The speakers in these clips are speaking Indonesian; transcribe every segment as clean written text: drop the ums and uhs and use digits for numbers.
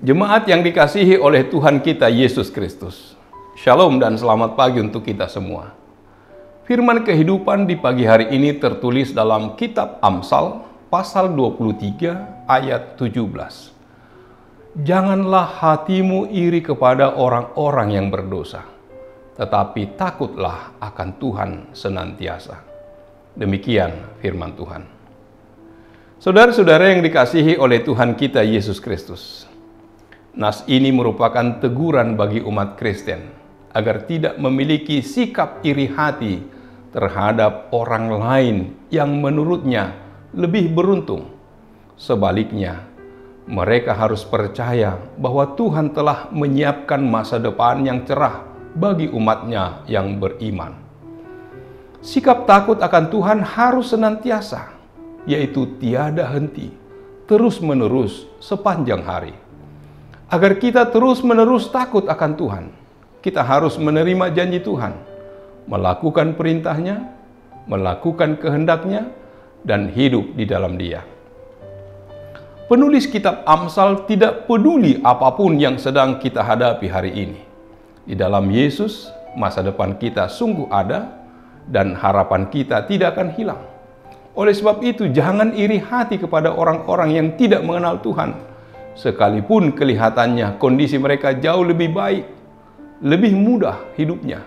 Jemaat yang dikasihi oleh Tuhan kita Yesus Kristus. Shalom dan selamat pagi untuk kita semua. Firman kehidupan di pagi hari ini tertulis dalam kitab Amsal pasal 23 ayat 17. Janganlah hatimu iri kepada orang-orang yang berdosa, tetapi takutlah akan Tuhan senantiasa. Demikian firman Tuhan. Saudara-saudara yang dikasihi oleh Tuhan kita Yesus Kristus, nas ini merupakan teguran bagi umat Kristen agar tidak memiliki sikap iri hati terhadap orang lain yang menurutnya lebih beruntung. Sebaliknya, mereka harus percaya bahwa Tuhan telah menyiapkan masa depan yang cerah bagi umatnya yang beriman. Sikap takut akan Tuhan harus senantiasa, yaitu tiada henti, terus-menerus sepanjang hari. Agar kita terus-menerus takut akan Tuhan, kita harus menerima janji Tuhan, melakukan perintahnya, melakukan kehendaknya, dan hidup di dalam Dia. Penulis kitab Amsal tidak peduli apapun yang sedang kita hadapi hari ini. Di dalam Yesus, masa depan kita sungguh ada, dan harapan kita tidak akan hilang. Oleh sebab itu, jangan iri hati kepada orang-orang yang tidak mengenal Tuhan, sekalipun kelihatannya kondisi mereka jauh lebih baik, lebih mudah hidupnya.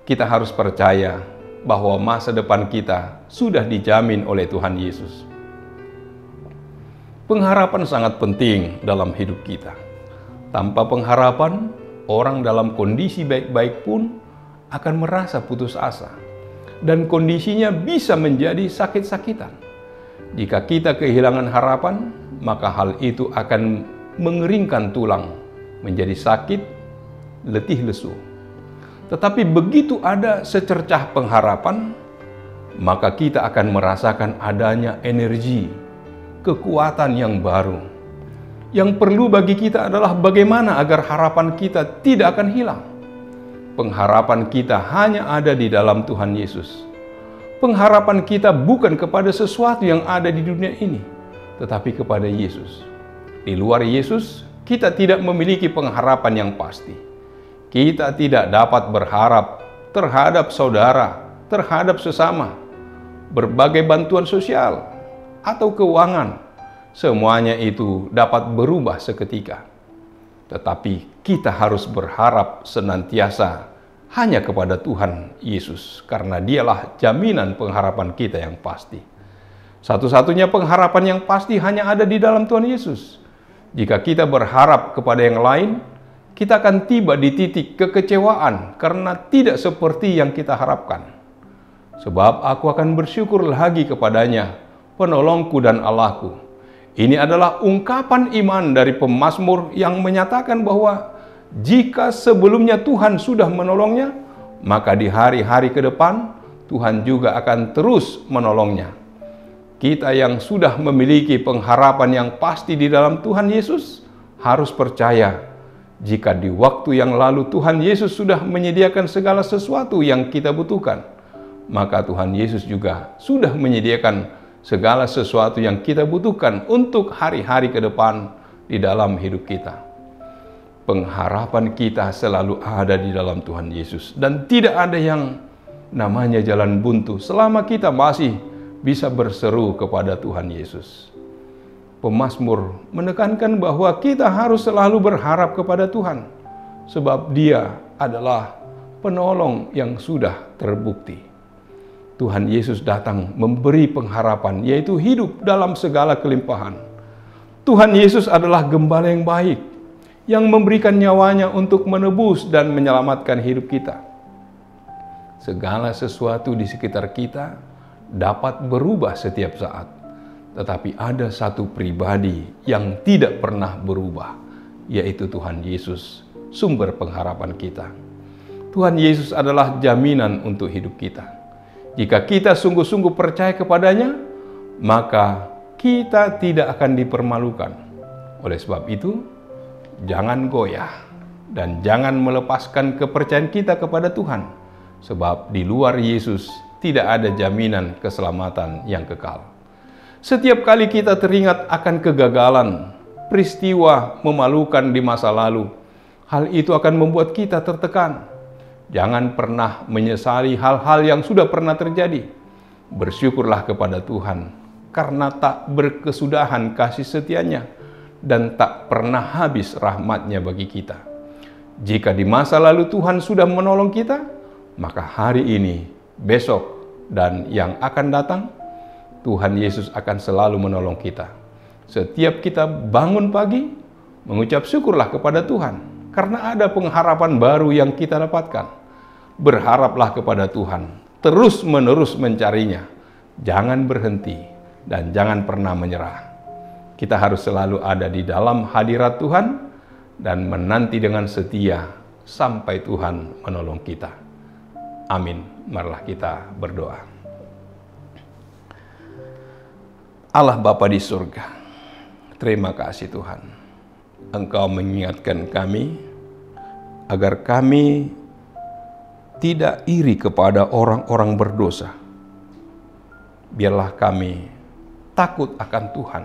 Kita harus percaya bahwa masa depan kita sudah dijamin oleh Tuhan Yesus. Pengharapan sangat penting dalam hidup kita. Tanpa pengharapan, orang dalam kondisi baik-baik pun akan merasa putus asa, dan kondisinya bisa menjadi sakit-sakitan. Jika kita kehilangan harapan, maka hal itu akan mengeringkan tulang, menjadi sakit, letih lesu. Tetapi begitu ada secercah pengharapan, maka kita akan merasakan adanya energi, kekuatan yang baru. Yang perlu bagi kita adalah bagaimana agar harapan kita tidak akan hilang. Pengharapan kita hanya ada di dalam Tuhan Yesus. Pengharapan kita bukan kepada sesuatu yang ada di dunia ini, tetapi kepada Yesus. Di luar Yesus, kita tidak memiliki pengharapan yang pasti. Kita tidak dapat berharap terhadap saudara, terhadap sesama, berbagai bantuan sosial, atau keuangan. Semuanya itu dapat berubah seketika. Tetapi kita harus berharap senantiasa hanya kepada Tuhan Yesus, karena Dialah jaminan pengharapan kita yang pasti. Satu-satunya pengharapan yang pasti hanya ada di dalam Tuhan Yesus. Jika kita berharap kepada yang lain, kita akan tiba di titik kekecewaan karena tidak seperti yang kita harapkan. Sebab aku akan bersyukur lagi kepadanya, penolongku dan Allahku. Ini adalah ungkapan iman dari pemazmur yang menyatakan bahwa jika sebelumnya Tuhan sudah menolongnya, maka di hari-hari ke depan Tuhan juga akan terus menolongnya. Kita yang sudah memiliki pengharapan yang pasti di dalam Tuhan Yesus harus percaya jika di waktu yang lalu Tuhan Yesus sudah menyediakan segala sesuatu yang kita butuhkan, maka Tuhan Yesus juga sudah menyediakan segala sesuatu yang kita butuhkan untuk hari-hari ke depan di dalam hidup kita. Pengharapan kita selalu ada di dalam Tuhan Yesus, dan tidak ada yang namanya jalan buntu selama kita masih bisa berseru kepada Tuhan Yesus. Pemazmur menekankan bahwa kita harus selalu berharap kepada Tuhan, sebab Dia adalah penolong yang sudah terbukti. Tuhan Yesus datang memberi pengharapan, yaitu hidup dalam segala kelimpahan. Tuhan Yesus adalah gembala yang baik, yang memberikan nyawanya untuk menebus dan menyelamatkan hidup kita. Segala sesuatu di sekitar kita dapat berubah setiap saat, tetapi ada satu pribadi yang tidak pernah berubah, yaitu Tuhan Yesus, sumber pengharapan kita. Tuhan Yesus adalah jaminan untuk hidup kita. Jika kita sungguh-sungguh percaya kepadanya, maka kita tidak akan dipermalukan. Oleh sebab itu, jangan goyah dan jangan melepaskan kepercayaan kita kepada Tuhan, sebab di luar Yesus tidak ada jaminan keselamatan yang kekal. Setiap kali kita teringat akan kegagalan, peristiwa memalukan di masa lalu. Hal itu akan membuat kita tertekan. Jangan pernah menyesali hal-hal yang sudah pernah terjadi. Bersyukurlah kepada Tuhan, karena tak berkesudahan kasih setianya, dan tak pernah habis rahmat-Nya bagi kita. Jika di masa lalu Tuhan sudah menolong kita, maka hari ini, besok, dan yang akan datang, Tuhan Yesus akan selalu menolong kita. Setiap kita bangun pagi, mengucap syukurlah kepada Tuhan, karena ada pengharapan baru yang kita dapatkan. Berharaplah kepada Tuhan, terus-menerus mencarinya, jangan berhenti, dan jangan pernah menyerah. Kita harus selalu ada di dalam hadirat Tuhan, dan menanti dengan setia sampai Tuhan menolong kita. Amin. Marilah kita berdoa. Allah Bapa di surga, terima kasih Tuhan. Engkau mengingatkan kami agar kami tidak iri kepada orang-orang berdosa. Biarlah kami takut akan Tuhan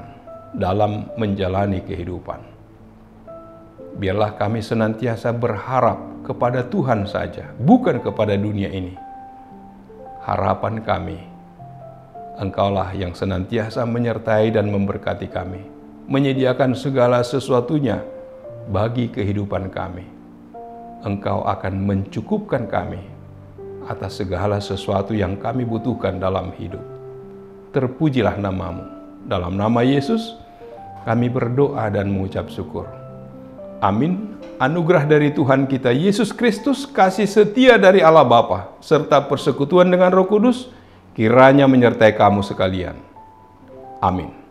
dalam menjalani kehidupan. Biarlah kami senantiasa berharap kepada Tuhan saja, bukan kepada dunia ini. Harapan kami, Engkaulah yang senantiasa menyertai dan memberkati kami, menyediakan segala sesuatunya bagi kehidupan kami. Engkau akan mencukupkan kami atas segala sesuatu yang kami butuhkan dalam hidup. Terpujilah nama-Mu. Dalam nama Yesus, kami berdoa dan mengucap syukur. Amin. Anugerah dari Tuhan kita Yesus Kristus, kasih setia dari Allah Bapa, serta persekutuan dengan Roh Kudus, kiranya menyertai kamu sekalian. Amin.